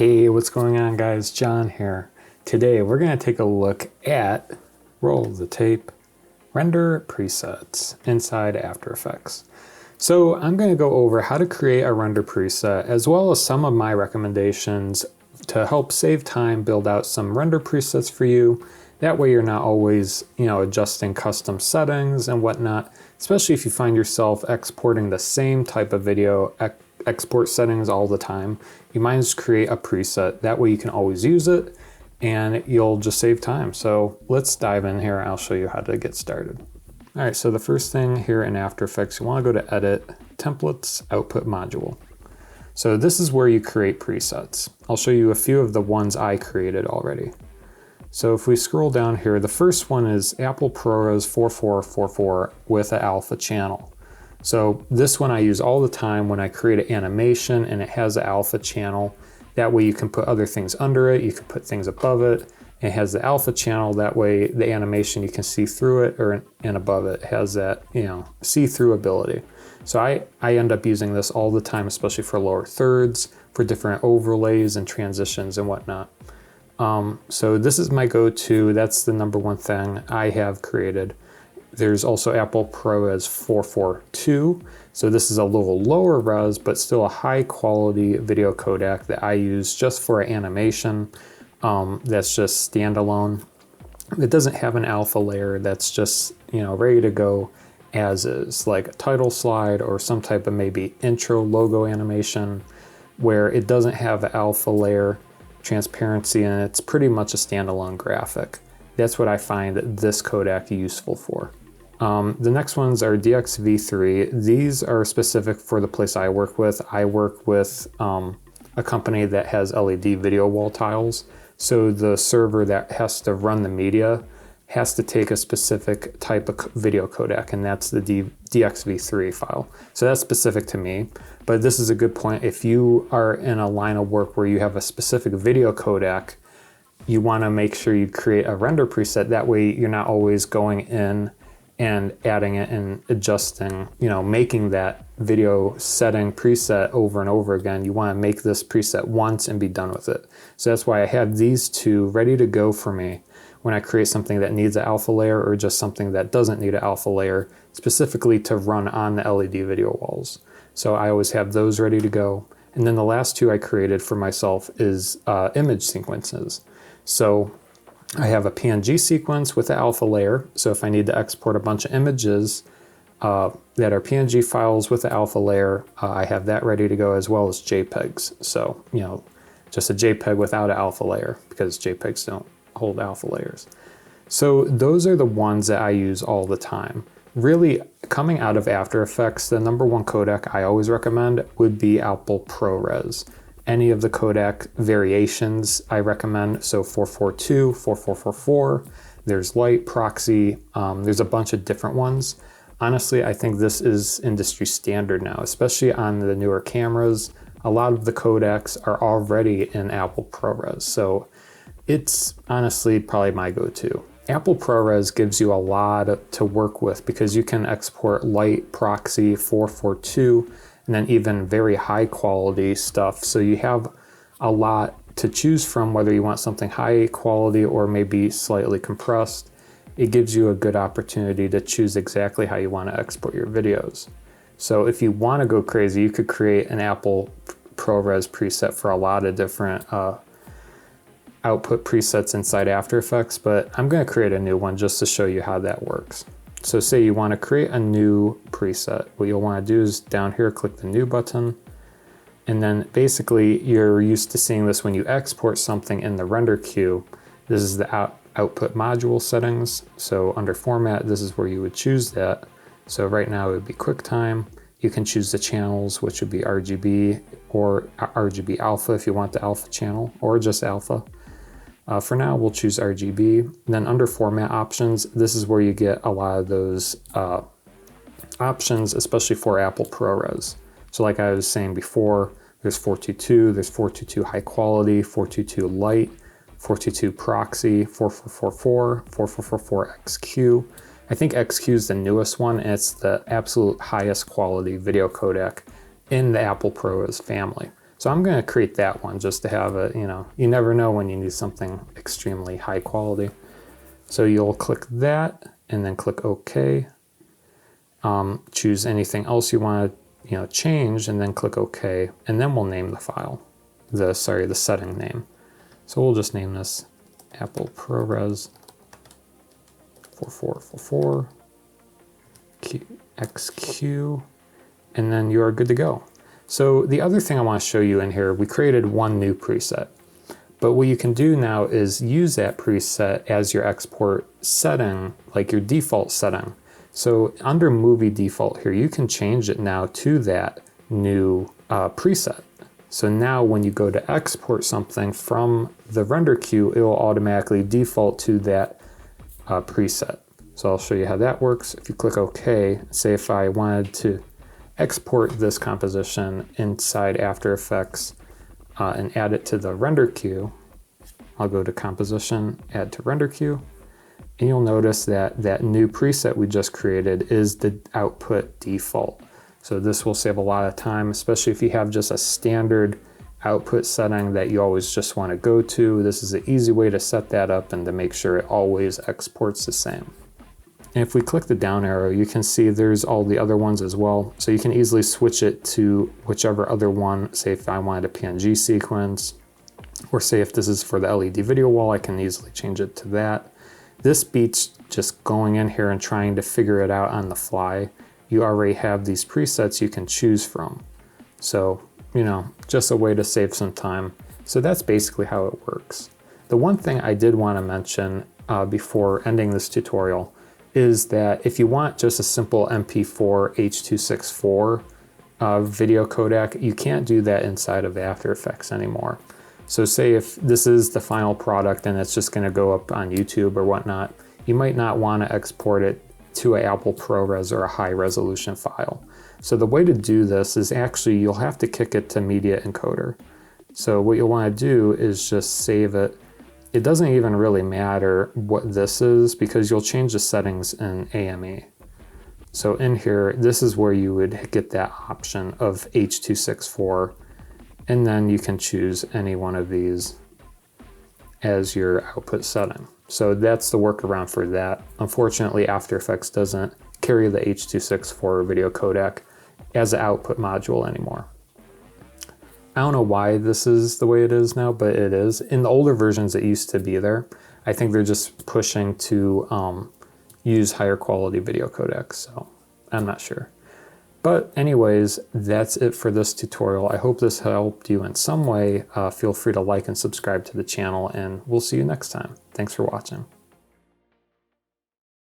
Hey, what's going on guys? John here. Today we're going to take a look at, roll the tape, render presets inside After Effects. So I'm going to go over how to create a render preset as well as some of my recommendations to help save time, build out some render presets for you. That way you're not always, adjusting custom settings and whatnot, especially if you find yourself exporting the same type of video export settings all the time. You might just create a preset. That way you can always use it and you'll just save time. So let's dive in here. I'll show you how to get started. All right, so the first thing here in After Effects, you want to go to Edit, Templates, Output Module. So this is where you create presets. I'll show you a few of the ones I created already. So if we scroll down here, the first one is Apple Prores 4444 with an alpha channel. So this one I use all the time when I create an animation and it has an alpha channel. That way you can put other things under it, you can put things above it. It has the alpha channel, that way the animation you can see through it, and above it has that, see-through ability. So I end up using this all the time, especially for lower thirds, for different overlays and transitions and whatnot. So this is my go-to. That's the number one thing I have created. There's also Apple Prores 442. So this is a little lower res, but still a high quality video codec that I use just for animation. That's just standalone. It doesn't have an alpha layer. That's just, ready to go as is, like a title slide or some type of maybe intro logo animation where it doesn't have an alpha layer transparency and it's pretty much a standalone graphic. That's what I find this codec useful for. The next ones are DXV3. These are specific for the place I work with. I work with a company that has LED video wall tiles. So the server that has to run the media has to take a specific type of video codec, and that's the DXV3 file. So that's specific to me. But this is a good point. If you are in a line of work where you have a specific video codec, you want to make sure you create a render preset. That way you're not always going in and adding it and adjusting, making that video setting preset over and over again. You want to make this preset once and be done with it. So that's why I have these two ready to go for me when I create something that needs an alpha layer or just something that doesn't need an alpha layer, specifically to run on the LED video walls. So I always have those ready to go. And then the last two I created for myself is image sequences. So I have a PNG sequence with an alpha layer. So if I need to export a bunch of images that are PNG files with the alpha layer, I have that ready to go, as well as JPEGs. So, just a JPEG without an alpha layer, because JPEGs don't hold alpha layers. So those are the ones that I use all the time. Really, coming out of After Effects, the number one codec I always recommend would be Apple ProRes. Any of the codec variations I recommend, so 442, 4444, there's light, proxy, there's a bunch of different ones. Honestly, I think this is industry standard now, especially on the newer cameras. A lot of the codecs are already in Apple ProRes, so it's honestly probably my go-to. Apple ProRes gives you a lot to work with because you can export light, proxy, 442, and then even very high quality stuff. So you have a lot to choose from, whether you want something high quality or maybe slightly compressed. It gives you a good opportunity to choose exactly how you want to export your videos. So if you want to go crazy, you could create an Apple ProRes preset for a lot of different output presets inside After Effects, but I'm going to create a new one just to show you how that works. So say you want to create a new preset. What you'll want to do is down here, click the new button. And then basically you're used to seeing this when you export something in the render queue. This is the output module settings. So under format, this is where you would choose that. So right now it would be QuickTime. You can choose the channels, which would be RGB or RGB alpha if you want the alpha channel, or just alpha. For now, we'll choose RGB. Then under format options, this is where you get a lot of those options, especially for Apple ProRes. So like I was saying before, there's 422, there's 422 high quality, 422 light, 422 proxy, 4444, 4444 XQ. I think XQ is the newest one, and it's the absolute highest quality video codec in the Apple ProRes family. So I'm going to create that one just to have it, you never know when you need something extremely high quality. So you'll click that and then click OK. Choose anything else you want to change and then click OK. And then we'll name the file, the setting name. So we'll just name this Apple ProRes 4444 XQ, and then you are good to go. So the other thing I want to show you in here, we created one new preset. But what you can do now is use that preset as your export setting, like your default setting. So under movie default here, you can change it now to that new preset. So now when you go to export something from the render queue, it will automatically default to that preset. So I'll show you how that works. If you click OK, say if I wanted to export this composition inside After Effects and add it to the render queue, I'll go to Composition, Add to Render Queue, and you'll notice that that new preset we just created is the output default. So this will save a lot of time, especially if you have just a standard output setting that you always just want to go to. This is an easy way to set that up and to make sure it always exports the same. And if we click the down arrow, you can see there's all the other ones as well. So you can easily switch it to whichever other one. Say if I wanted a PNG sequence, or say if this is for the LED video wall, I can easily change it to that. This beats just going in here and trying to figure it out on the fly. You already have these presets you can choose from. So, just a way to save some time. So that's basically how it works. The one thing I did want to mention before ending this tutorial is that if you want just a simple MP4 H.264 video codec, you can't do that inside of After Effects anymore. So say if this is the final product and it's just going to go up on YouTube or whatnot, you might not want to export it to an Apple ProRes or a high resolution file. So the way to do this is actually you'll have to kick it to Media Encoder. So what you'll want to do is just save it. It doesn't even really matter what this is because you'll change the settings in AME. So in here, this is where you would get that option of H.264, and then you can choose any one of these as your output setting. So that's the workaround for that. Unfortunately, After Effects doesn't carry the H.264 video codec as an output module anymore. I don't know why this is the way it is now, but it is. In the older versions, it used to be there. I think they're just pushing to use higher quality video codecs, so I'm not sure. But anyways, that's it for this tutorial. I hope this helped you in some way. Feel free to like and subscribe to the channel, and we'll see you next time. Thanks for watching.